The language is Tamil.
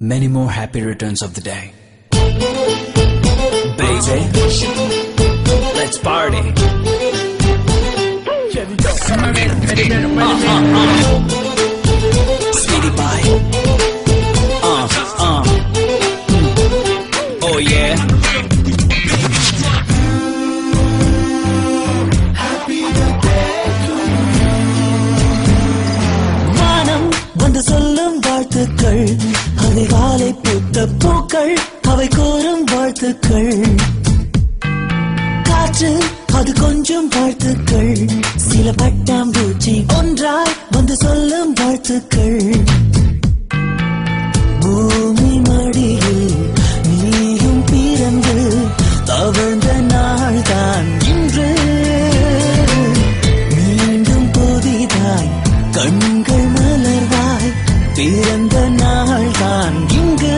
many more happy returns of the day. Baby, let's party. Speedy bye. Oh yeah. வந்து சொல்லும் வாழ்த்துக்கள் அதிகாலை பூத்த பூக்கள் அவை கோரும் வாழ்த்துக்கள் காற்று அது கொஞ்சம் வாழ்த்துக்கள் சில பட்டாம்பூச்சி ஒன்றாய் வந்து சொல்லும் வாழ்த்துக்கள் பூமி மடியில் நீயும் பிறந்து தவழ்ந்த நாள் தான் இன்று மீண்டும் புதிதாய் கண்கள் மலர்வாய் பிறந்த நாள் தான் இங்கு